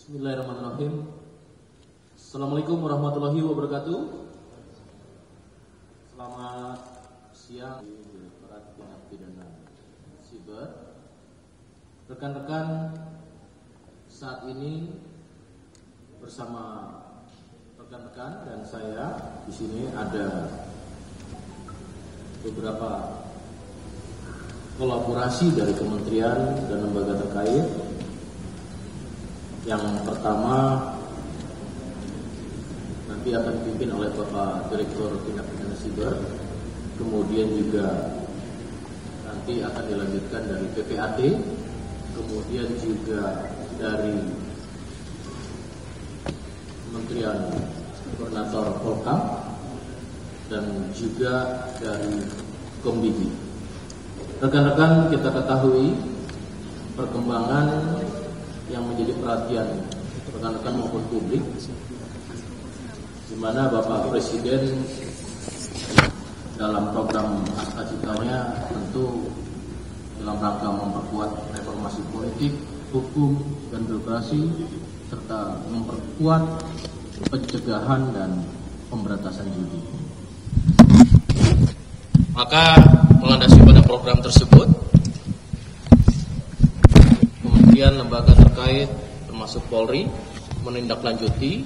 Bismillahirrahmanirrahim. Assalamualaikum warahmatullahi wabarakatuh. Selamat siang para tindak pidana siber. Rekan-rekan, saat ini bersama rekan-rekan dan saya di sini ada beberapa kolaborasi dari kementerian dan lembaga terkait. Yang pertama nanti akan dipimpin oleh Bapak Direktur Tindak Pidana Siber, kemudian juga nanti akan dilanjutkan dari PPAT, kemudian juga dari Kementerian Koordinator Polkam, dan juga dari Kombigi. Rekan-rekan, kita ketahui perkembangan yang menjadi perhatian rekan-rekan maupun publik, di mana Bapak Presiden dalam program Asta-Citanya tentu dalam rangka memperkuat reformasi politik, hukum, dan birokrasi, serta memperkuat pencegahan dan pemberantasan judi. Maka melandasi pada program tersebut, kemudian lembaga terkait termasuk Polri menindaklanjuti,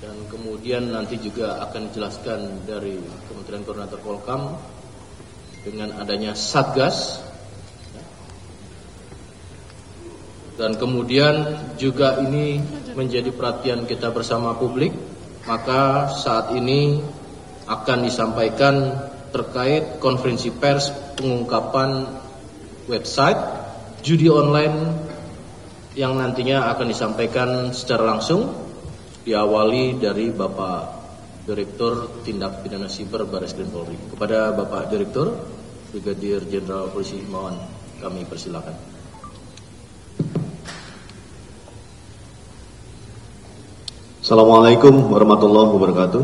dan kemudian nanti juga akan dijelaskan dari Kementerian Koordinator Polkam dengan adanya Satgas, dan kemudian juga ini menjadi perhatian kita bersama publik. Maka saat ini akan disampaikan terkait konferensi pers pengungkapan website judi online yang nantinya akan disampaikan secara langsung, diawali dari Bapak Direktur Tindak Pidana Siber Barreskrim Polri. Kepada Bapak Direktur, Brigadir Jenderal Polisi Himawan, kami persilakan. Assalamualaikum warahmatullahi wabarakatuh.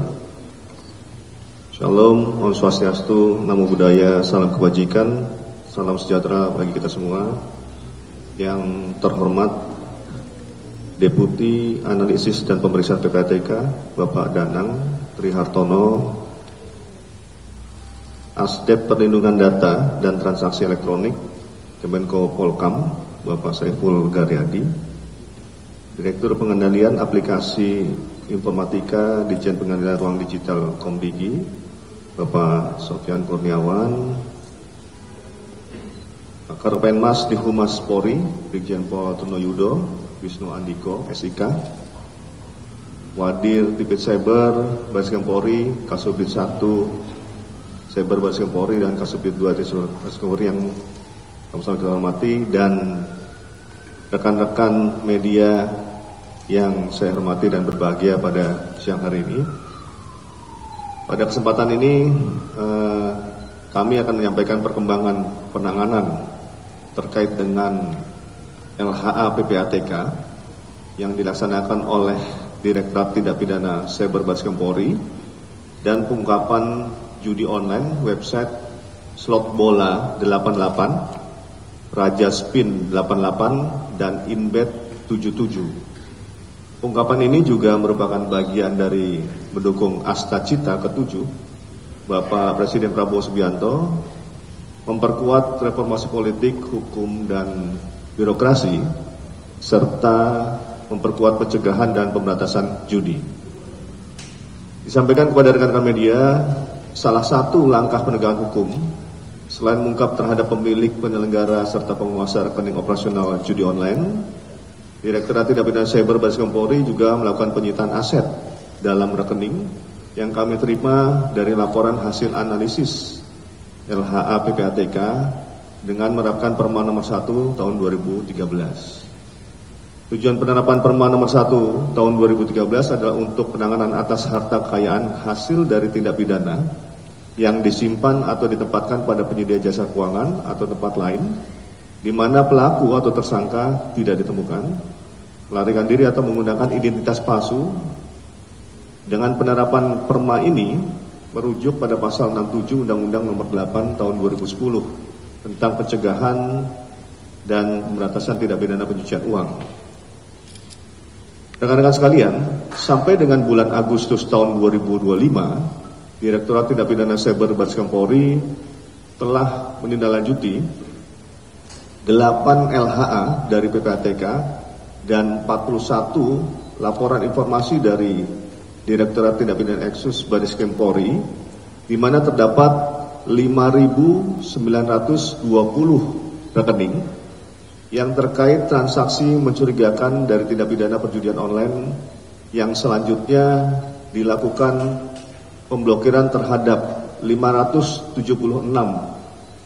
Shalom, Om Swastiastu, Namo Buddhaya, salam kebajikan, salam sejahtera bagi kita semua. Yang terhormat Deputi Analisis dan Pemeriksa PPATK Bapak Danang Trihartono, Asdep Perlindungan Data dan Transaksi Elektronik Kemenko Polkam Bapak Saiful Garyadi, Direktur Pengendalian Aplikasi Informatika Ditjen Pengendalian Ruang Digital Kombigi Bapak Sofyan Kurniawan, Karopenmas di Humas Polri, Brigjen Pol Trunoyudo, Wisnu Andiko, SIK, Wadir Tipit Cyber, Barreskrim Polri, Kasubdit 1, Cyber Barreskrim Polri, dan Kasubdit 2 Barreskrim Polri yang sama-sama kita hormati, dan rekan-rekan media yang saya hormati dan berbahagia pada siang hari ini. Pada kesempatan ini, kami akan menyampaikan perkembangan penanganan terkait dengan LHA PPATK yang dilaksanakan oleh Direktorat Tindak Pidana Cyber Barreskrim Polri dan pengungkapan judi online website Slot Bola 88, Raja Spin 88, dan Inbet 77. Pengungkapan ini juga merupakan bagian dari mendukung Asta-Cita ke-7 Bapak Presiden Prabowo Subianto memperkuat reformasi politik, hukum, dan birokrasi, serta memperkuat pencegahan dan pemberantasan judi. Disampaikan kepada rekan-rekan media, salah satu langkah penegakan hukum selain mengungkap terhadap pemilik, penyelenggara, serta penguasa rekening operasional judi online, Direktorat Tindak Pidana Cyber Barreskrim Polri juga melakukan penyitaan aset dalam rekening yang kami terima dari laporan hasil analisis LHA PPATK dengan menerapkan Perma nomor 1 tahun 2013. Tujuan penerapan Perma nomor 1 tahun 2013 adalah untuk penanganan atas harta kekayaan hasil dari tindak pidana yang disimpan atau ditempatkan pada penyedia jasa keuangan atau tempat lain di mana pelaku atau tersangka tidak ditemukan, melarikan diri atau menggunakan identitas palsu. Dengan penerapan Perma ini merujuk pada pasal 67 Undang-Undang Nomor 8 Tahun 2010 tentang pencegahan dan pemberantasan tindak pidana pencucian uang. Rekan-rekan sekalian, sampai dengan bulan Agustus tahun 2025, Direktorat Tindak Pidana Cyber Barreskrim Polri telah menindaklanjuti 8 LHA dari PPATK dan 41 laporan informasi dari Direktorat Tindak Pidana Eksus Barreskrim Polri, di mana terdapat 5.920 rekening yang terkait transaksi mencurigakan dari tindak pidana perjudian online, yang selanjutnya dilakukan pemblokiran terhadap 576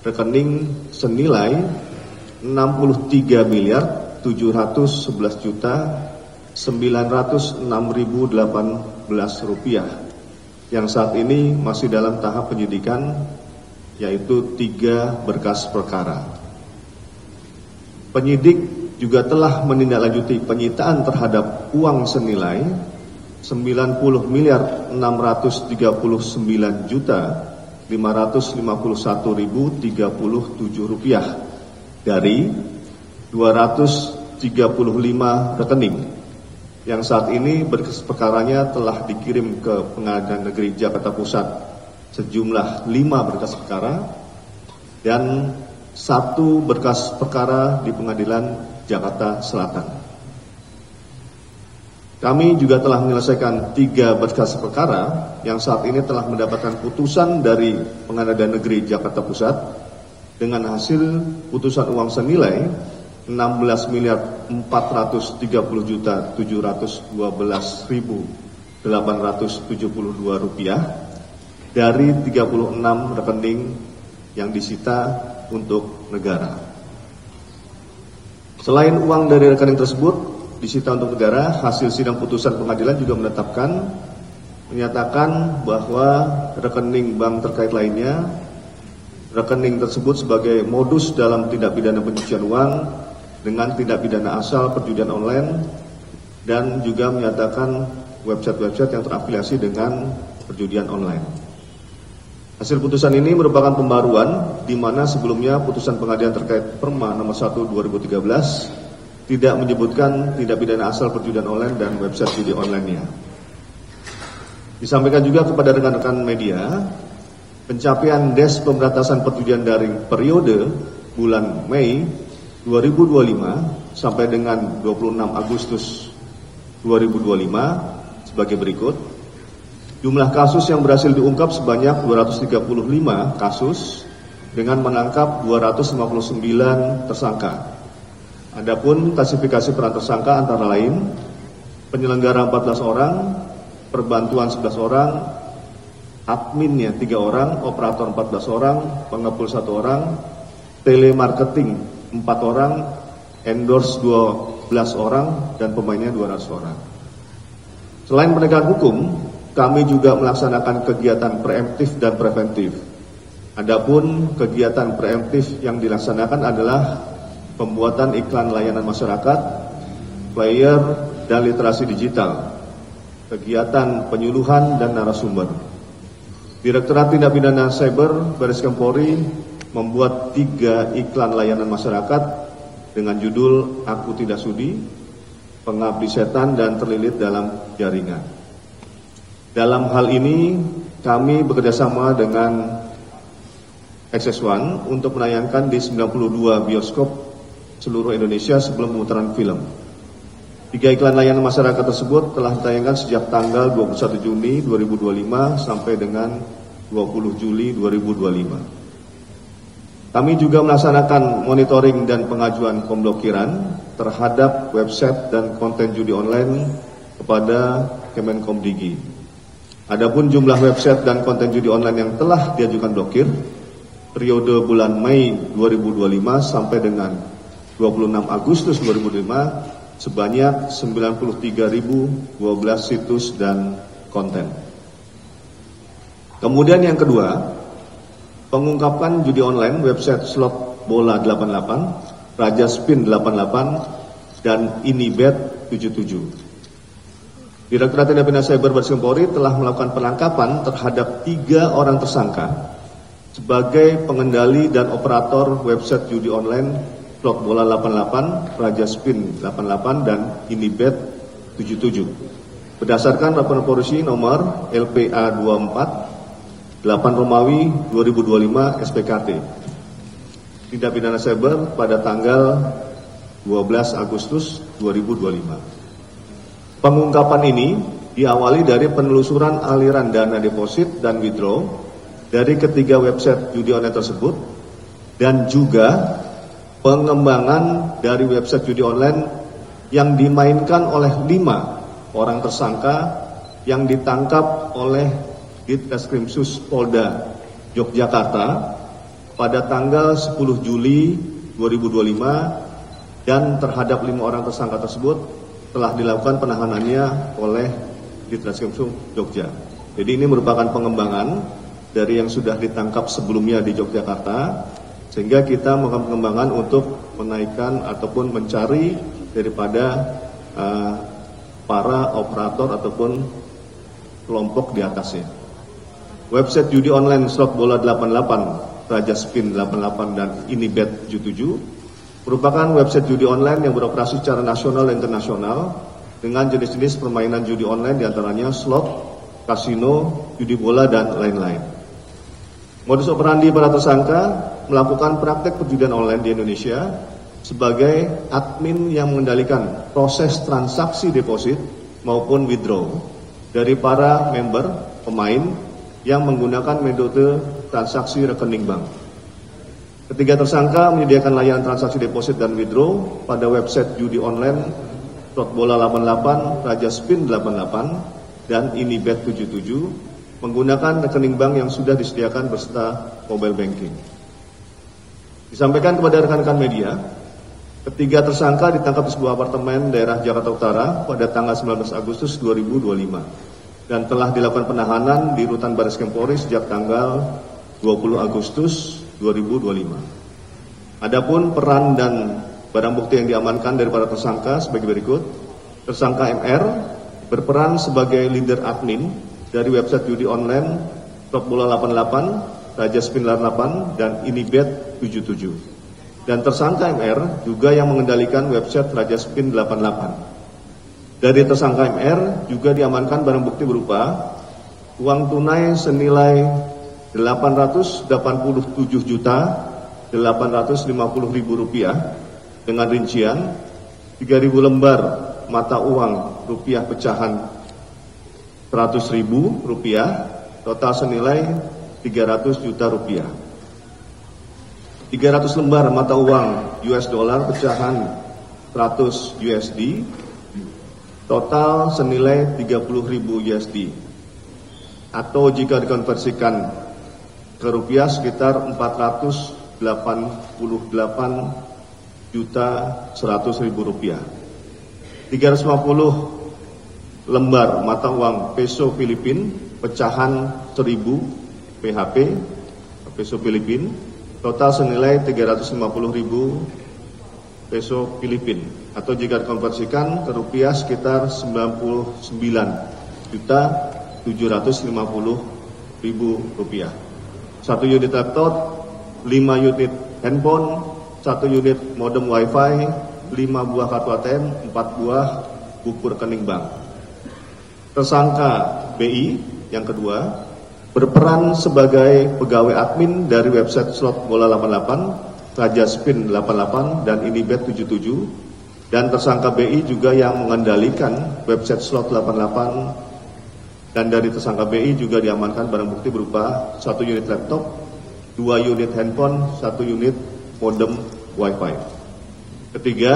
rekening senilai 63.711.906.018 rupiah yang saat ini masih dalam tahap penyidikan, yaitu 3 berkas perkara. Penyidik juga telah menindaklanjuti penyitaan terhadap uang senilai 90.639.551.037 rupiah dari 235 rekening yang saat ini berkas perkaranya telah dikirim ke Pengadilan Negeri Jakarta Pusat sejumlah 5 berkas perkara dan 1 berkas perkara di Pengadilan Jakarta Selatan. Kami juga telah menyelesaikan 3 berkas perkara yang saat ini telah mendapatkan putusan dari Pengadilan Negeri Jakarta Pusat dengan hasil putusan uang senilai 16.430.712.872 rupiah dari 36 rekening yang disita untuk negara. Selain uang dari rekening tersebut disita untuk negara, hasil sidang putusan pengadilan juga menyatakan bahwa rekening bank terkait lainnya, rekening tersebut sebagai modus dalam tindak pidana pencucian uang dengan tindak pidana asal perjudian online, dan juga menyatakan website-website yang terafiliasi dengan perjudian online. Hasil putusan ini merupakan pembaruan di mana sebelumnya putusan pengadilan terkait Perma nomor 1 2013 tidak menyebutkan tindak pidana asal perjudian online dan website judi online-nya. Disampaikan juga kepada rekan-rekan media, pencapaian Des Pemberantasan Perjudian Daring periode bulan Mei 2025 sampai dengan 26 Agustus 2025 sebagai berikut. Jumlah kasus yang berhasil diungkap sebanyak 235 kasus dengan menangkap 259 tersangka. Adapun klasifikasi peran tersangka antara lain penyelenggara 14 orang, perbantuan 11 orang, adminnya 3 orang, operator 14 orang, pengepul 1 orang, telemarketing 4 orang, endorse 12 orang, dan pemainnya 200 orang. Selain penegakan hukum, kami juga melaksanakan kegiatan preemptif dan preventif. Adapun kegiatan preemptif yang dilaksanakan adalah pembuatan iklan layanan masyarakat, flyer, dan literasi digital, kegiatan penyuluhan dan narasumber. Direktorat Tindak Pidana Cyber Barreskrim Polri membuat 3 iklan layanan masyarakat dengan judul Aku Tidak Sudi, Pengabdi Setan, dan Terlilit dalam Jaringan. Dalam hal ini kami bekerjasama dengan XS1 untuk menayangkan di 92 bioskop seluruh Indonesia sebelum pemutaran film. 3 iklan layanan masyarakat tersebut telah ditayangkan sejak tanggal 21 Juni 2025 sampai dengan 20 Juli 2025. Kami juga melaksanakan monitoring dan pengajuan pemblokiran terhadap website dan konten judi online kepada Kemenkomdigi. Adapun jumlah website dan konten judi online yang telah diajukan blokir periode bulan Mei 2025 sampai dengan 26 Agustus 2025 sebanyak 93.012 situs dan konten. Kemudian yang kedua, pengungkapan judi online website slot bola 88, Raja Spin 88, dan Inibet 77. Direktorat Tindak Pidana Cyber Barreskrim Polri telah melakukan penangkapan terhadap 3 orang tersangka sebagai pengendali dan operator website judi online slot bola 88, Raja Spin 88, dan Inibet 77. Berdasarkan laporan polisi nomor LPA 24 8 Romawi 2025 SPKT. Tindak pidana cyber pada tanggal 12 Agustus 2025. Pengungkapan ini diawali dari penelusuran aliran dana deposit dan withdraw dari ketiga website judi online tersebut dan juga pengembangan dari website judi online yang dimainkan oleh 5 orang tersangka yang ditangkap oleh Ditreskrimsus Polda Yogyakarta pada tanggal 10 Juli 2025 dan terhadap 5 orang tersangka tersebut telah dilakukan penahanannya oleh Ditreskrimsus Jogja. Jadi ini merupakan pengembangan dari yang sudah ditangkap sebelumnya di Yogyakarta, sehingga kita melakukan pengembangan untuk menaikkan ataupun mencari daripada para operator ataupun kelompok di atasnya. Website judi online slot bola 88, Raja Spin 88 dan Inibet 77 merupakan website judi online yang beroperasi secara nasional dan internasional dengan jenis-jenis permainan judi online diantaranya slot, kasino, judi bola dan lain-lain. Modus operandi para tersangka melakukan praktek perjudian online di Indonesia sebagai admin yang mengendalikan proses transaksi deposit maupun withdraw dari para member pemain yang menggunakan metode transaksi rekening bank. Ketiga tersangka menyediakan layanan transaksi deposit dan withdraw pada website judi online slot bola 88, Raja Spin 88 dan Inibet 77 menggunakan rekening bank yang sudah disediakan beserta mobile banking. Disampaikan kepada rekan-rekan media, ketiga tersangka ditangkap di sebuah apartemen daerah Jakarta Utara pada tanggal 19 Agustus 2025 dan telah dilakukan penahanan di Rutan Barreskrim Polri sejak tanggal 20 Agustus 2025. Adapun peran dan barang bukti yang diamankan dari para tersangka sebagai berikut. Tersangka MR berperan sebagai leader admin dari website judi online slot bola 88, Raja Spin 88 dan Inibet 77. Dan tersangka MR juga yang mengendalikan website Raja Spin 88. Dari tersangka MR juga diamankan barang bukti berupa uang tunai senilai 887.850.000 rupiah dengan rincian 3.000 lembar mata uang rupiah pecahan 100.000 rupiah total senilai 300 juta rupiah. 300 lembar mata uang US dollar pecahan 100 USD total senilai 30.000 USD atau jika dikonversikan ke rupiah sekitar 488.100.000 rupiah. 350 lembar mata uang peso Filipin pecahan 1000 PHP peso Filipin total senilai 350.000 peso Filipin atau jika dikonversikan ke rupiah sekitar 99.750.000 rupiah. 1 unit laptop, 5 unit handphone, 1 unit modem wifi, 5 buah kartu ATM, 4 buah buku rekening bank. Tersangka BI yang kedua berperan sebagai pegawai admin dari website slot bola 88, Raja Spin 88 dan Inibet 77. Dan tersangka BI juga yang mengendalikan website slot 88. Dan dari tersangka BI juga diamankan barang bukti berupa 1 unit laptop, 2 unit handphone, 1 unit modem wifi. Ketiga,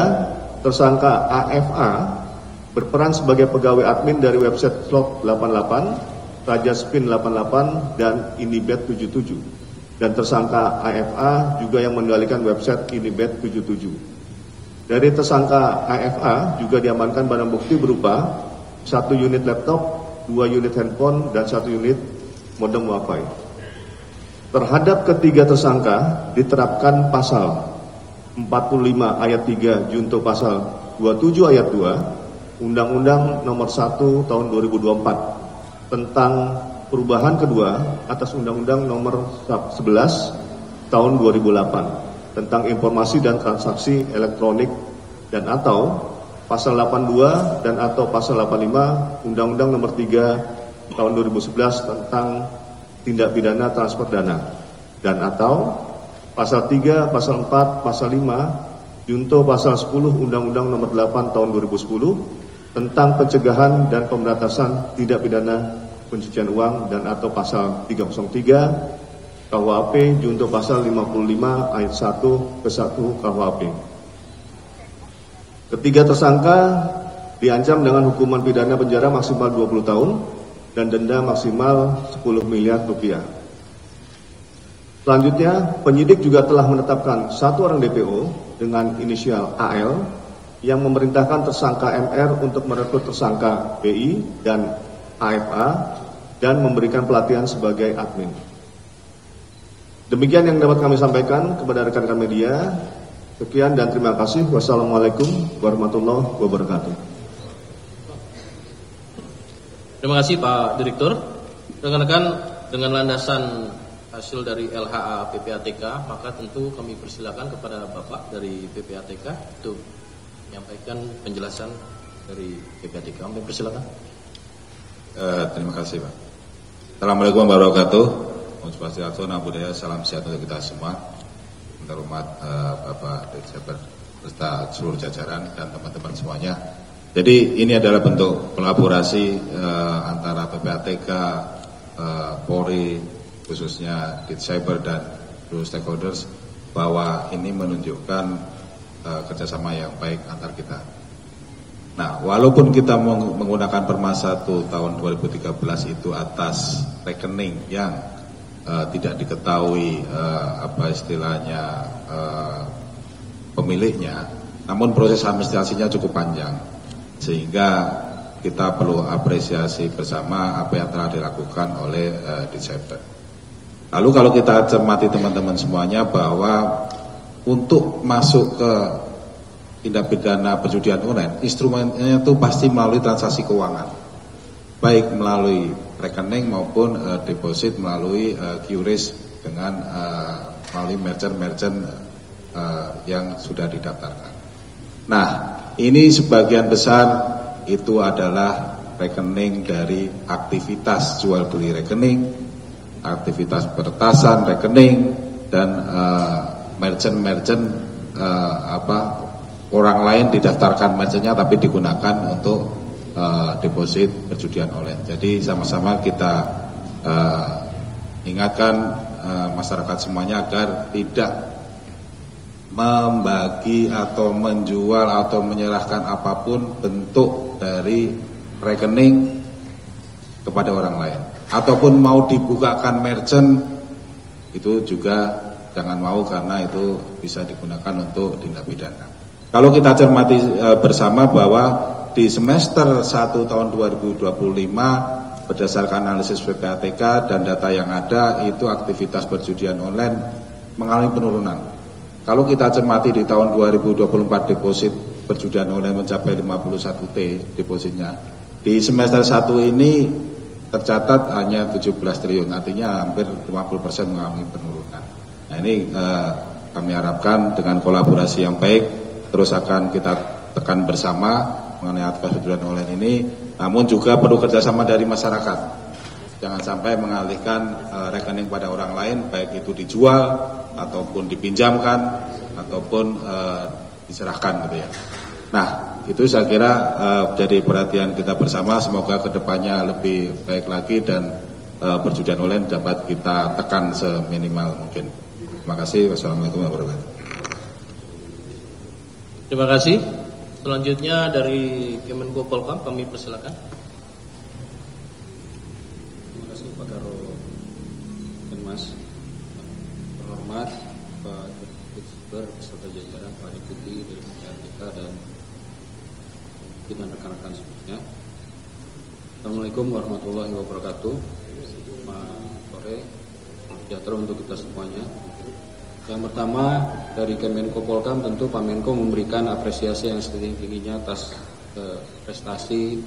tersangka AFA berperan sebagai pegawai admin dari website slot 88, Raja Spin 88 dan Inibet 77. Dan tersangka AFA juga yang mengendalikan website Inibet 77. Dari tersangka AFA juga diamankan barang bukti berupa 1 unit laptop, 2 unit handphone dan 1 unit modem wifi. Terhadap ketiga tersangka diterapkan pasal 45 ayat 3 junto pasal 27 ayat 2 Undang-Undang nomor 1 tahun 2024 tentang perubahan kedua atas Undang-Undang nomor 11 tahun 2008 tentang informasi dan transaksi elektronik dan atau pasal 82 dan atau pasal 85 Undang-Undang Nomor 3 Tahun 2011 tentang tindak pidana transfer dana, dan atau pasal 3, pasal 4, pasal 5 junto pasal 10 Undang-Undang Nomor 8 Tahun 2010 tentang pencegahan dan pemberantasan tindak pidana pencucian uang, dan atau pasal 303 KUHP junto pasal 55 ayat 1 ke 1 KUHP. Ketiga tersangka diancam dengan hukuman pidana penjara maksimal 20 tahun dan denda maksimal 10 miliar rupiah. Selanjutnya, penyidik juga telah menetapkan satu orang DPO dengan inisial AL yang memerintahkan tersangka MR untuk merekrut tersangka BI dan AFA dan memberikan pelatihan sebagai admin. Demikian yang dapat kami sampaikan kepada rekan-rekan media. Sekian dan terima kasih. Wassalamualaikum warahmatullahi wabarakatuh. Terima kasih Pak Direktur. Rekan-rekan, dengan landasan hasil dari LHA PPATK, maka tentu kami persilakan kepada Bapak dari PPATK untuk menyampaikan penjelasan dari PPATK. Kami persilakan. Terima kasih Pak. Assalamualaikum warahmatullahi wabarakatuh. Om Swastiastu, Namo Buddhaya, salam sejahtera untuk kita semua. Terhormat Bapak Dirjen beserta seluruh jajaran dan teman-teman semuanya. Jadi ini adalah bentuk kolaborasi antara PPATK, Polri, khususnya Ditcyber dan seluruh stakeholders, bahwa ini menunjukkan kerjasama yang baik antar kita. Nah, walaupun kita menggunakan Perma 1 tahun 2013 itu atas rekening yang tidak diketahui apa istilahnya pemiliknya, namun proses administrasinya cukup panjang, sehingga kita perlu apresiasi bersama apa yang telah dilakukan oleh Ditcyber. Lalu kalau kita cermati teman-teman semuanya, bahwa untuk masuk ke tindak pidana perjudian online, instrumennya itu pasti melalui transaksi keuangan, baik melalui rekening maupun deposit melalui QRIS dengan melalui merchant-merchant yang sudah didaftarkan. Nah, ini sebagian besar itu adalah rekening dari aktivitas jual beli rekening, aktivitas peretasan rekening, dan merchant-merchant orang lain didaftarkan merchantnya tapi digunakan untuk deposit perjudian online. Jadi sama-sama kita ingatkan masyarakat semuanya agar tidak membagi atau menjual atau menyerahkan apapun bentuk dari rekening kepada orang lain, ataupun mau dibukakan merchant itu juga jangan mau, karena itu bisa digunakan untuk tindak pidana. Kalau kita cermati bersama bahwa di semester 1 tahun 2025 berdasarkan analisis PPATK dan data yang ada, itu aktivitas perjudian online mengalami penurunan. Kalau kita cermati di tahun 2024 deposit perjudian online mencapai 51 T depositnya. Di semester 1 ini tercatat hanya 17 triliun, artinya hampir 50% mengalami penurunan. Nah, ini kami harapkan dengan kolaborasi yang baik terus akan kita tekan bersama mengenai aktivitas perjudian online ini, namun juga perlu kerjasama dari masyarakat. Jangan sampai mengalihkan rekening pada orang lain, baik itu dijual ataupun dipinjamkan ataupun diserahkan gitu ya. Nah, itu saya kira jadi perhatian kita bersama. Semoga kedepannya lebih baik lagi dan perjudian online dapat kita tekan seminimal mungkin. Terima kasih. Wassalamualaikum warahmatullahi wabarakatuh. Terima kasih. Selanjutnya dari Kemenko Polhukam kami persilakan. Terima kasih Pak Karo Mas. Terhormat Pak Dirjen beserta jajaran, Pak Deputi dari PPATK dan dengan rekan-rekan semuanya. Assalamualaikum warahmatullahi wabarakatuh. Selamat sore, sejahtera untuk kita semuanya. Yang pertama dari Kemenko Polhukam, tentu Pak Menko memberikan apresiasi yang setinggi-tingginya atas prestasi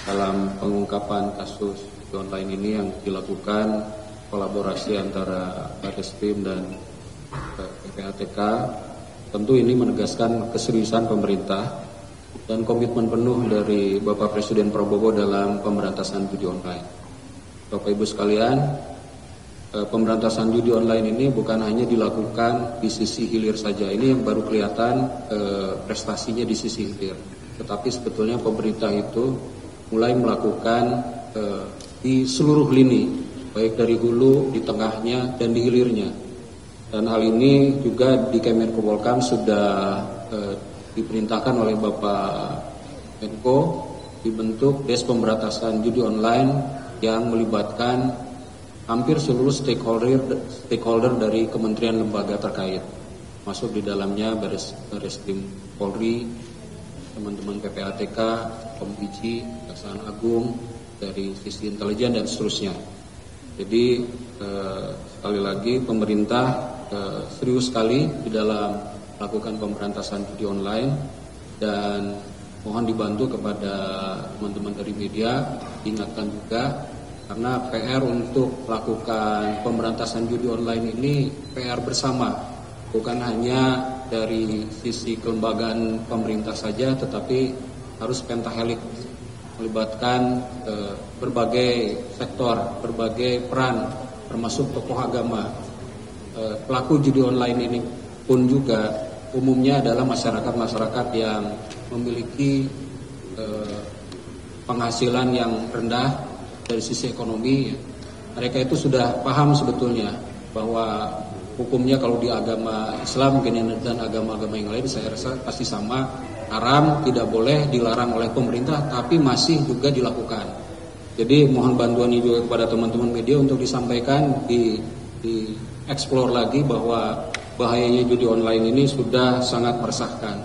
dalam pengungkapan kasus online ini yang dilakukan kolaborasi antara Barreskrim dan PPATK. Tentu ini menegaskan keseriusan pemerintah dan komitmen penuh dari Bapak Presiden Prabowo dalam pemberantasan judi online. Bapak Ibu sekalian, pemberantasan judi online ini bukan hanya dilakukan di sisi hilir saja. Ini yang baru kelihatan prestasinya di sisi hilir. Tetapi sebetulnya pemerintah itu mulai melakukan di seluruh lini, baik dari hulu, di tengahnya, dan di hilirnya. Dan hal ini juga di Kemenko Polhukam sudah diperintahkan oleh Bapak Menko dibentuk Des Pemberantasan Judi Online yang melibatkan hampir seluruh stakeholder dari kementerian lembaga terkait, masuk di dalamnya Bareskrim Polri, teman-teman PPATK, Komdiji, Kejaksaan Agung, dari sisi intelijen dan seterusnya. Jadi sekali lagi pemerintah serius sekali di dalam melakukan pemberantasan judi online, dan mohon dibantu kepada teman-teman dari media, ingatkan juga karena PR untuk melakukan pemberantasan judi online ini PR bersama, bukan hanya dari sisi kelembagaan pemerintah saja, tetapi harus pentahelik, melibatkan berbagai sektor, berbagai peran, termasuk tokoh agama. Pelaku judi online ini pun juga umumnya adalah masyarakat yang memiliki penghasilan yang rendah dari sisi ekonomi. Mereka itu sudah paham sebetulnya bahwa hukumnya kalau di agama Islam dan agama-agama yang lain saya rasa pasti sama, haram, tidak boleh, dilarang oleh pemerintah, tapi masih juga dilakukan. Jadi mohon bantuan juga kepada teman-teman media untuk disampaikan, di explore lagi bahwa bahayanya judi online ini sudah sangat meresahkan.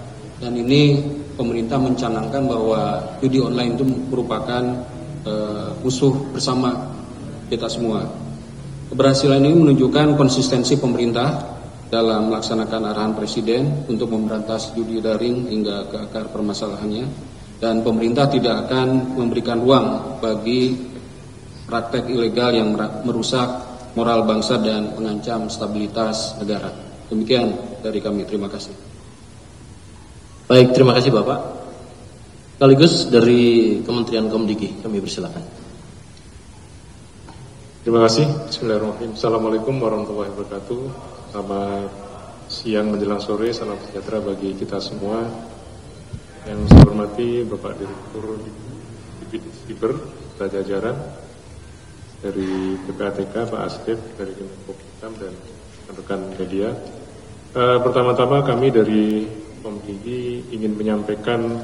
Dan ini pemerintah mencanangkan bahwa judi online itu merupakan musuh bersama kita semua. Keberhasilan ini menunjukkan konsistensi pemerintah dalam melaksanakan arahan Presiden untuk memberantas judi daring hingga ke akar permasalahannya, dan pemerintah tidak akan memberikan ruang bagi praktek ilegal yang merusak moral bangsa dan mengancam stabilitas negara. Demikian dari kami, terima kasih. Baik, terima kasih Bapak. Sekaligus dari Kementerian Komdigi, kami persilakan. Terima kasih. Bismillahirrahmanirrahim. Assalamualaikum warahmatullahi wabarakatuh. Selamat siang menjelang sore, salam sejahtera bagi kita semua. Yang saya hormati Bapak Direktur Siber, jajaran dari PPATK, Pak Asdep, dari Kemenko Polhukam, dan rekan media. Pertama-tama kami dari Komdigi ingin menyampaikan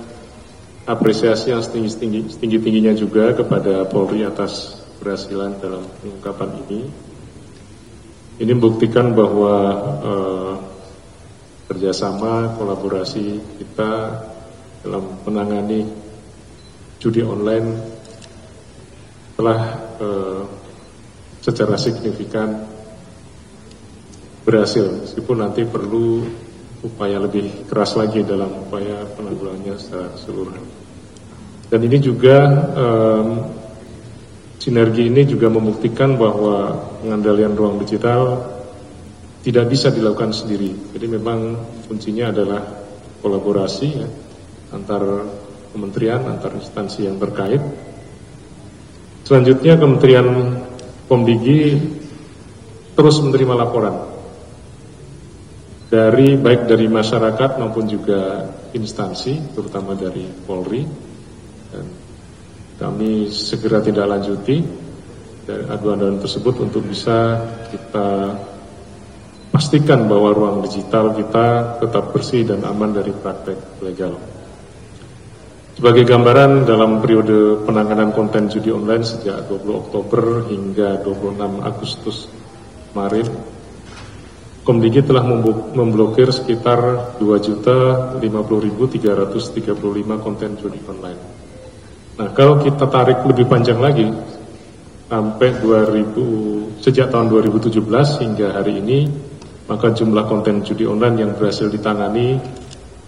apresiasi yang setinggi-tingginya juga kepada Polri atas keberhasilan dalam pengungkapan ini. Ini membuktikan bahwa kerjasama, kolaborasi kita dalam menangani judi online telah secara signifikan berhasil, meskipun nanti perlu upaya lebih keras lagi dalam upaya penanggulangannya secara keseluruhan. Dan ini juga sinergi ini juga membuktikan bahwa pengendalian ruang digital tidak bisa dilakukan sendiri. Jadi memang kuncinya adalah kolaborasi ya, antar kementerian, antar instansi yang terkait. Selanjutnya Kementerian Komdigi terus menerima laporan baik dari masyarakat maupun juga instansi, terutama dari Polri, dan kami segera tindak lanjuti dari aduan-aduan tersebut untuk bisa kita pastikan bahwa ruang digital kita tetap bersih dan aman dari praktek legal. Sebagai gambaran, dalam periode penanganan konten judi online sejak 20 Oktober hingga 26 Agustus kemarin, Komdigi telah memblokir sekitar 2.050.335 konten judi online. Nah, kalau kita tarik lebih panjang lagi, sampai sejak tahun 2017 hingga hari ini, maka jumlah konten judi online yang berhasil ditangani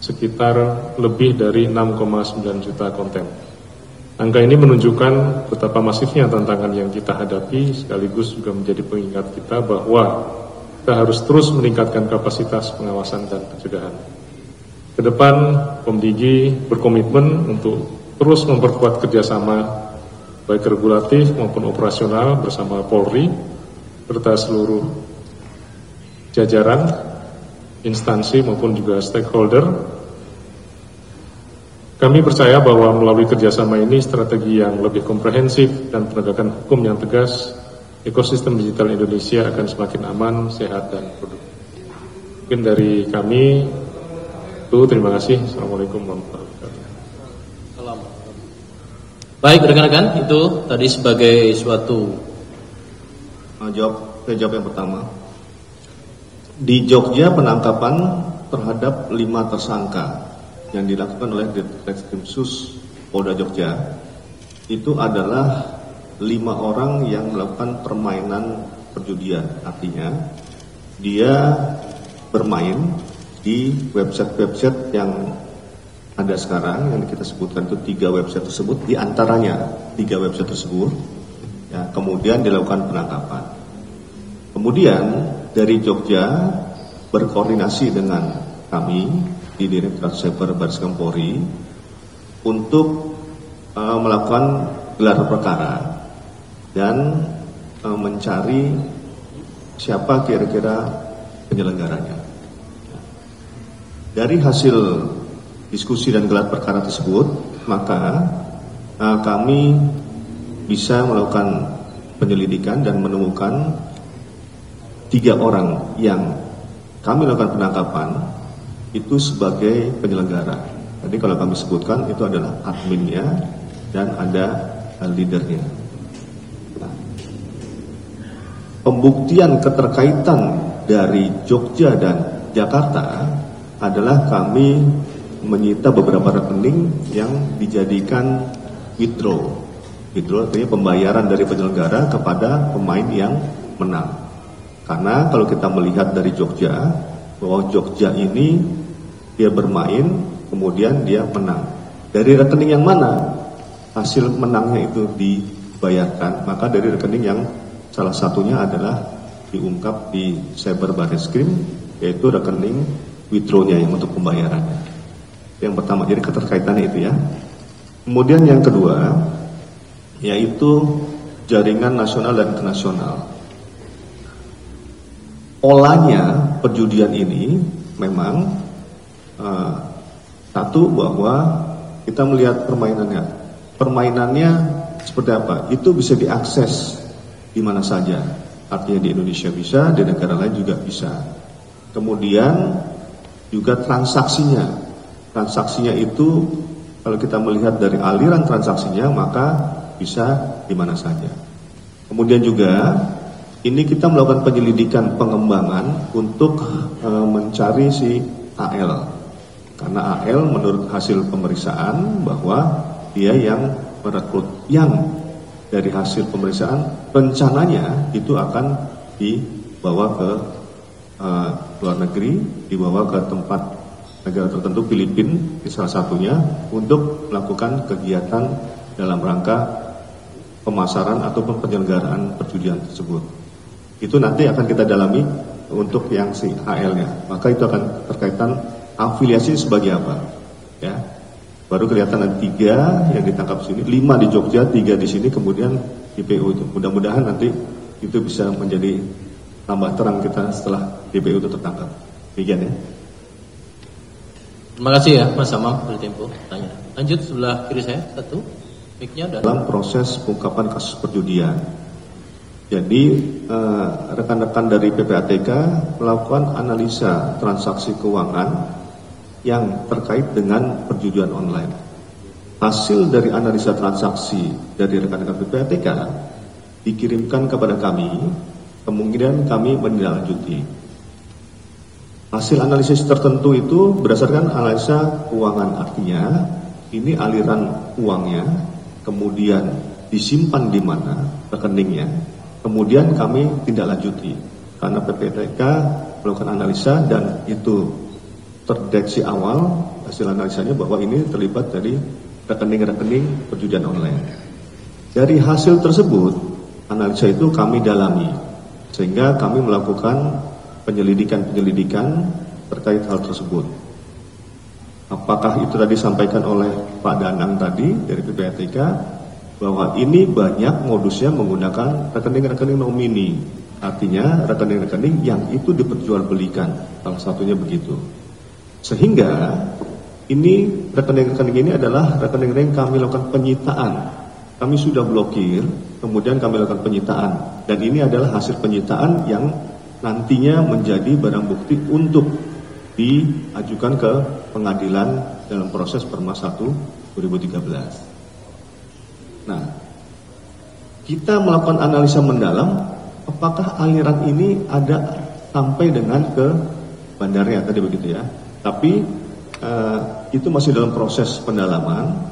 sekitar lebih dari 6,9 juta konten. Angka ini menunjukkan betapa masifnya tantangan yang kita hadapi, sekaligus juga menjadi pengingat kita bahwa kita harus terus meningkatkan kapasitas pengawasan dan pencegahan. Ke depan, Komdigi berkomitmen untuk terus memperkuat kerjasama baik regulatif maupun operasional bersama Polri serta seluruh jajaran, instansi maupun juga stakeholder. Kami percaya bahwa melalui kerjasama ini strategi yang lebih komprehensif dan penegakan hukum yang tegas, ekosistem digital Indonesia akan semakin aman, sehat, dan produktif. Mungkin dari kami itu, terima kasih. Assalamualaikum warahmatullahi wabarakatuh. Baik rekan-rekan, itu tadi sebagai suatu Jawab yang pertama. Di Jogja penangkapan terhadap 5 tersangka yang dilakukan oleh Ditreskrimsus Polda Jogja itu adalah 5 orang yang melakukan permainan perjudian. Artinya dia bermain di website-website yang ada sekarang yang kita sebutkan itu 3 website tersebut, di antaranya 3 website tersebut ya, kemudian dilakukan penangkapan. Kemudian dari Jogja berkoordinasi dengan kami di Direktorat Cyber Barreskrim Polri untuk melakukan gelar perkara dan mencari siapa kira-kira penyelenggaranya. Dari hasil diskusi dan gelar perkara tersebut, maka kami bisa melakukan penyelidikan dan menemukan 3 orang yang kami lakukan penangkapan itu sebagai penyelenggara. Jadi kalau kami sebutkan itu adalah adminnya dan ada leadernya. Nah, pembuktian keterkaitan dari Jogja dan Jakarta adalah kami menyita beberapa rekening yang dijadikan withdraw. Withdraw artinya pembayaran dari penyelenggara kepada pemain yang menang. Karena kalau kita melihat dari Jogja, bahwa Jogja ini dia bermain, kemudian dia menang. Dari rekening yang mana hasil menangnya itu dibayarkan? Maka dari rekening yang salah satunya adalah diungkap di Cyber Barreskrim, yaitu rekening withdraw-nya yang untuk pembayarannya. Yang pertama, jadi keterkaitannya itu ya. Kemudian yang kedua, yaitu jaringan nasional dan internasional. Polanya perjudian ini memang satu bahwa kita melihat permainannya. Permainannya seperti apa? Itu bisa diakses di mana saja. Artinya di Indonesia bisa, di negara lain juga bisa. Kemudian juga transaksinya. Transaksinya itu kalau kita melihat dari aliran transaksinya maka bisa di mana saja. Kemudian juga ini kita melakukan penyelidikan pengembangan untuk mencari si AL. Karena AL menurut hasil pemeriksaan bahwa dia yang merekrut, yang dari hasil pemeriksaan rencananya itu akan dibawa ke luar negeri, dibawa ke tempat negara tertentu, Filipina salah satunya, untuk melakukan kegiatan dalam rangka pemasaran ataupun penyelenggaraan perjudian tersebut. Itu nanti akan kita dalami untuk yang si AL-nya. Maka itu akan terkaitan afiliasi sebagai apa, ya. Baru kelihatan ada 3 yang ditangkap sini, 5 di Jogja, 3 di sini, kemudian DPO itu. Mudah-mudahan nanti itu bisa menjadi tambah terang kita setelah DPO itu tertangkap. Demikian ya. Terima kasih ya Mas Amam dari Tempo. Tanya. Lanjut sebelah kiri saya, satu. Mic-nya dalam proses pengungkapan kasus perjudian. Jadi rekan-rekan dari PPATK melakukan analisa transaksi keuangan yang terkait dengan perjudian online. Hasil dari analisa transaksi dari rekan-rekan PPATK dikirimkan kepada kami, kemungkinan kami menindaklanjuti. Hasil analisis tertentu itu berdasarkan analisa keuangan, artinya ini aliran uangnya, kemudian disimpan di mana rekeningnya, kemudian kami tindak lanjuti karena PPATK melakukan analisa dan itu terdeteksi awal hasil analisanya bahwa ini terlibat dari rekening-rekening perjudian online. Dari hasil tersebut, analisa itu kami dalami sehingga kami melakukan penyelidikan terkait hal tersebut. apakah itu tadi disampaikan oleh Pak Danang tadi dari PPATK, bahwa ini banyak modusnya menggunakan rekening-rekening nomini, artinya rekening-rekening yang itu diperjualbelikan, salah satunya begitu. Sehingga ini rekening-rekening ini adalah rekening-rekening kami lakukan penyitaan. Kami sudah blokir, kemudian kami lakukan penyitaan, dan ini adalah hasil penyitaan yang nantinya menjadi barang bukti untuk diajukan ke pengadilan dalam proses Perma 1 2013. Nah, kita melakukan analisa mendalam apakah aliran ini ada sampai dengan ke bandarnya tadi begitu ya. Tapi itu masih dalam proses pendalaman.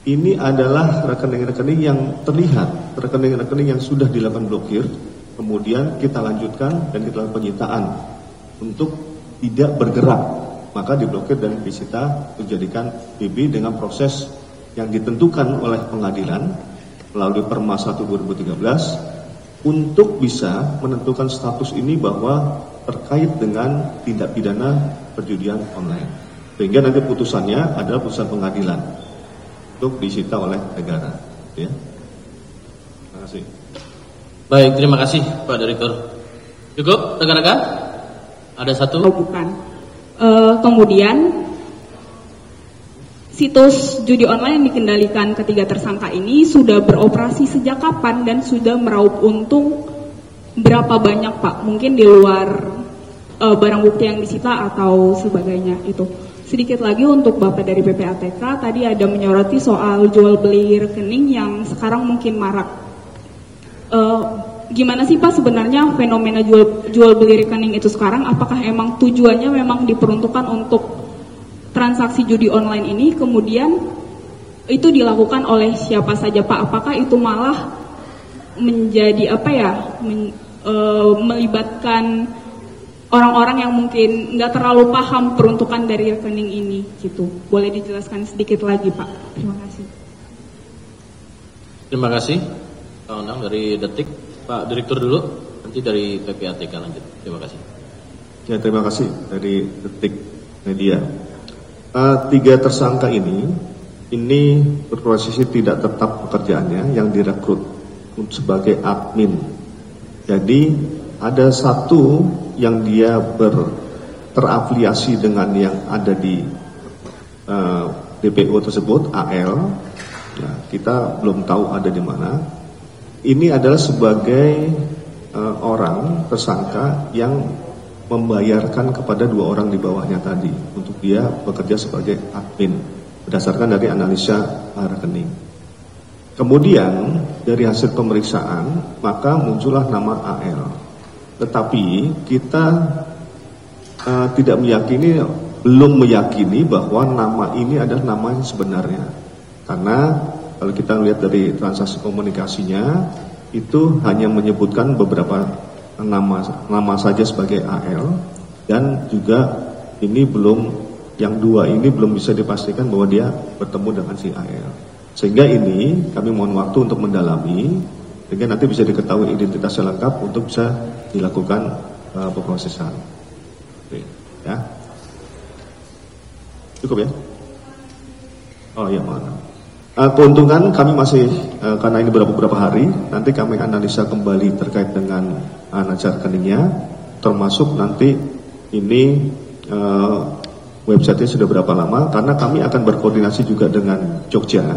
Ini adalah rekening-rekening yang terlihat, rekening-rekening yang sudah dilakukan blokir, kemudian kita lanjutkan dan kita lakukan penyitaan untuk tidak bergerak, maka diblokir dan disita dijadikan BB dengan proses yang ditentukan oleh pengadilan melalui Perma 1 2013 untuk bisa menentukan status ini bahwa terkait dengan tindak pidana perjudian online, sehingga nanti putusannya adalah putusan pengadilan untuk disita oleh negara. Ya. Terima kasih. Baik, terima kasih Pak Direktur. Cukup, rekan-rekan? Ada satu? Oh, bukan. Kemudian situs judi online yang dikendalikan ketiga tersangka ini sudah beroperasi sejak kapan dan sudah meraup untung berapa banyak, Pak? Mungkin di luar barang bukti yang disita atau sebagainya itu. Sedikit lagi untuk Bapak dari PPATK, tadi ada menyoroti soal jual beli rekening yang sekarang mungkin marak. Gimana sih Pak sebenarnya fenomena jual beli rekening itu sekarang? Apakah emang tujuannya memang diperuntukkan untuk transaksi judi online ini, kemudian itu dilakukan oleh siapa saja Pak? Apakah itu malah menjadi melibatkan orang-orang yang mungkin nggak terlalu paham peruntukan dari rekening ini gitu? Boleh dijelaskan sedikit lagi Pak? Terima kasih. Terima kasih Pak Onang dari Detik. Pak Direktur dulu, nanti dari PPATK lanjut. Terima kasih. Ya, terima kasih dari Detik Media. 3 tersangka ini berposisi tidak tetap pekerjaannya, yang direkrut sebagai admin. Jadi ada satu yang dia terafiliasi dengan yang ada di DPO tersebut, AL. Nah, kita belum tahu ada di mana. Ini adalah sebagai orang tersangka yang membayarkan kepada 2 orang di bawahnya tadi untuk dia bekerja sebagai admin berdasarkan dari analisa rekening. Kemudian dari hasil pemeriksaan maka muncullah nama AL. Tetapi kita belum meyakini bahwa nama ini adalah nama yang sebenarnya. Karena kalau kita lihat dari transaksi komunikasinya, itu hanya menyebutkan beberapa nama saja sebagai AL, dan juga ini yang 2 ini belum bisa dipastikan bahwa dia bertemu dengan si AL. Sehingga ini kami mohon waktu untuk mendalami, sehingga nanti bisa diketahui identitasnya lengkap untuk bisa dilakukan pemrosesan. Oke, ya. Cukup ya? Oh ya, mohon. Keuntungan kami masih, karena ini beberapa hari, nanti kami analisa kembali terkait dengan analisa rekeningnya, termasuk nanti ini websitenya sudah berapa lama, karena kami akan berkoordinasi juga dengan Jogja,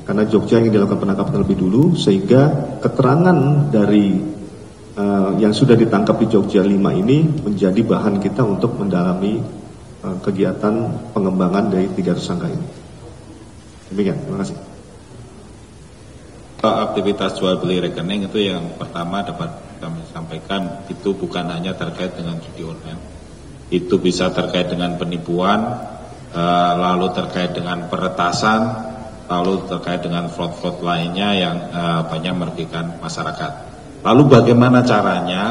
karena Jogja yang dilakukan penangkapan terlebih dulu, sehingga keterangan dari yang sudah ditangkap di Jogja 5 ini menjadi bahan kita untuk mendalami kegiatan pengembangan dari 3 tersangka ini. Demikian, terima kasih. Aktivitas jual beli rekening itu yang pertama dapat kami sampaikan, itu bukan hanya terkait dengan judi online, itu bisa terkait dengan penipuan, lalu terkait dengan peretasan, lalu terkait dengan fraud-fraud lainnya yang banyak merugikan masyarakat. Lalu bagaimana caranya?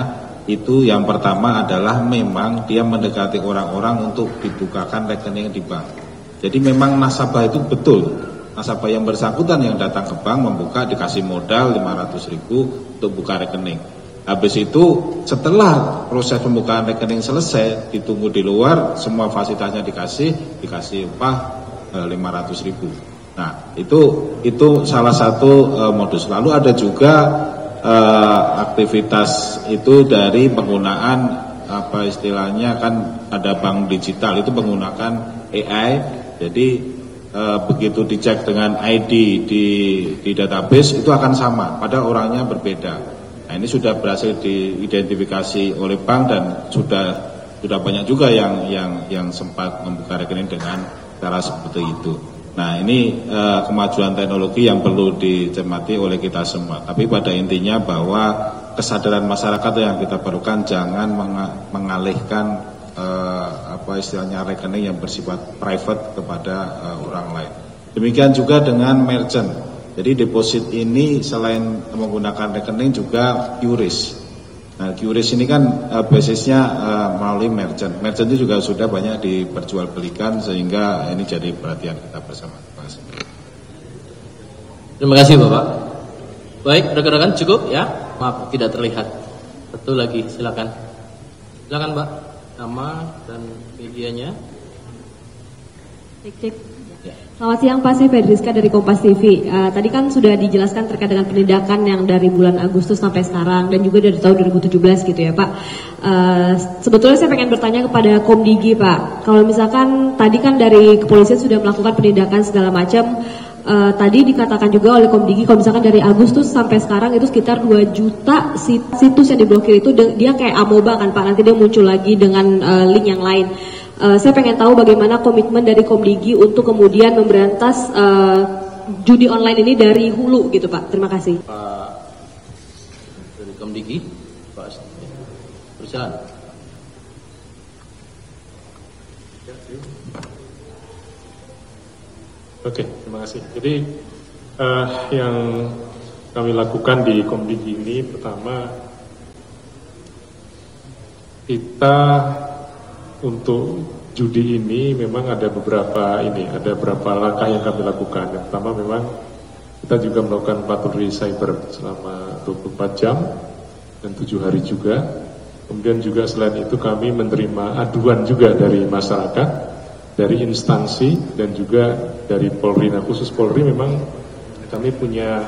Itu yang pertama adalah memang dia mendekati orang-orang untuk dibukakan rekening di bank. Jadi memang nasabah itu betul, nasabah yang bersangkutan yang datang ke bank membuka, dikasih modal 500.000 untuk buka rekening. Habis itu setelah proses pembukaan rekening selesai, ditunggu di luar, semua fasilitasnya dikasih upah 500.000. Nah, itu salah satu modus. Lalu ada juga aktivitas itu dari penggunaan apa istilahnya, kan ada bank digital itu menggunakan AI. Jadi begitu dicek dengan ID di database itu akan sama, padahal orangnya berbeda. Nah, ini sudah berhasil diidentifikasi oleh bank dan sudah banyak juga yang sempat membuka rekening dengan cara seperti itu. Nah, ini kemajuan teknologi yang perlu dicermati oleh kita semua. Tapi pada intinya bahwa kesadaran masyarakat yang kita perlukan, jangan mengalihkan apa istilahnya rekening yang bersifat private kepada orang lain. Demikian juga dengan merchant. Jadi deposit ini selain menggunakan rekening juga QRIS. Nah, QRIS ini kan basisnya melalui merchant. Merchant itu juga sudah banyak diperjualbelikan sehingga ini jadi perhatian kita bersama. Terima kasih Bapak. Baik, rekan-rekan cukup ya. Maaf tidak terlihat. Satu lagi, silakan. Silakan Mbak. Nama dan medianya. Cek. Selamat siang Pak, saya Fedriska dari Kompas TV. Tadi kan sudah dijelaskan terkait dengan penindakan yang dari bulan Agustus sampai sekarang dan juga dari tahun 2017 gitu ya Pak. Sebetulnya saya pengen bertanya kepada Komdigi Pak. Kalau misalkan tadi kan dari kepolisian sudah melakukan penindakan segala macam. Tadi dikatakan juga oleh Komdigi kalau misalkan dari Agustus sampai sekarang itu sekitar 2 juta situs yang diblokir itu dia kayak amoeba kan Pak, nanti dia muncul lagi dengan link yang lain. Saya pengen tahu bagaimana komitmen dari Komdigi untuk kemudian memberantas judi online ini dari hulu gitu Pak. Terima kasih. Pak dari Komdigi, Pak berjalan. Oke, terima kasih. Jadi yang kami lakukan di Komdigi ini, pertama kita untuk judi ini memang ada beberapa langkah yang kami lakukan. Yang pertama memang kita juga melakukan patroli cyber selama 24 jam dan 7 hari juga. Kemudian juga selain itu kami menerima aduan juga dari masyarakat, dari instansi dan juga dari Polri. Nah, khusus Polri memang kami punya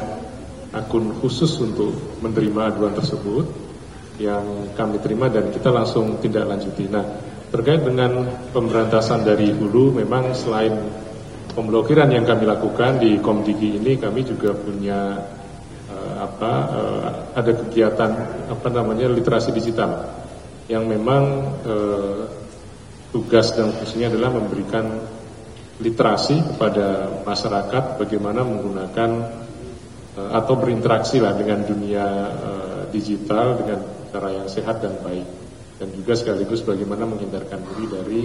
akun khusus untuk menerima aduan tersebut yang kami terima dan kita langsung tindak lanjuti. Nah, terkait dengan pemberantasan dari hulu, memang selain pemblokiran yang kami lakukan di Komdigi ini, kami juga punya ada kegiatan literasi digital yang memang tugas dan fungsinya adalah memberikan literasi kepada masyarakat bagaimana menggunakan atau berinteraksi lah dengan dunia digital dengan cara yang sehat dan baik, dan juga sekaligus bagaimana menghindarkan diri dari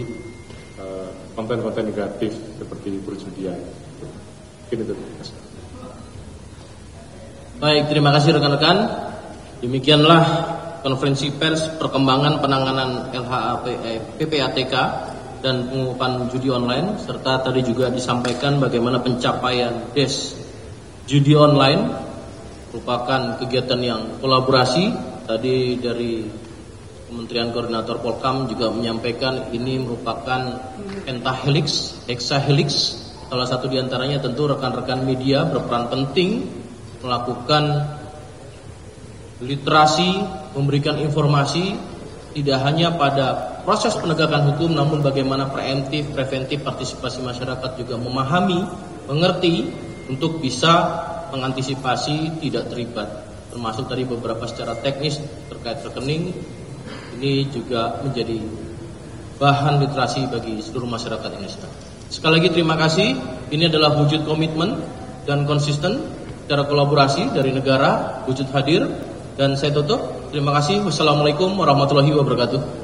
konten-konten negatif seperti perjudian. Mungkin itu. Baik, terima kasih rekan-rekan. Demikianlah konferensi pers perkembangan penanganan PPATK dan pengumuman judi online, serta tadi juga disampaikan bagaimana pencapaian DES judi online merupakan kegiatan yang kolaborasi. Tadi dari Kementerian Koordinator Polkam juga menyampaikan ini merupakan pentahelix, hexahelix. Salah satu diantaranya tentu rekan-rekan media berperan penting melakukan literasi, memberikan informasi tidak hanya pada proses penegakan hukum, namun bagaimana preventif partisipasi masyarakat juga memahami, mengerti untuk bisa mengantisipasi tidak terlibat, termasuk tadi beberapa secara teknis terkait rekening. Ini juga menjadi bahan literasi bagi seluruh masyarakat Indonesia. Sekali lagi terima kasih. Ini adalah wujud komitmen dan konsisten secara kolaborasi dari negara, wujud hadir. Dan saya tutup. Terima kasih. Wassalamualaikum warahmatullahi wabarakatuh.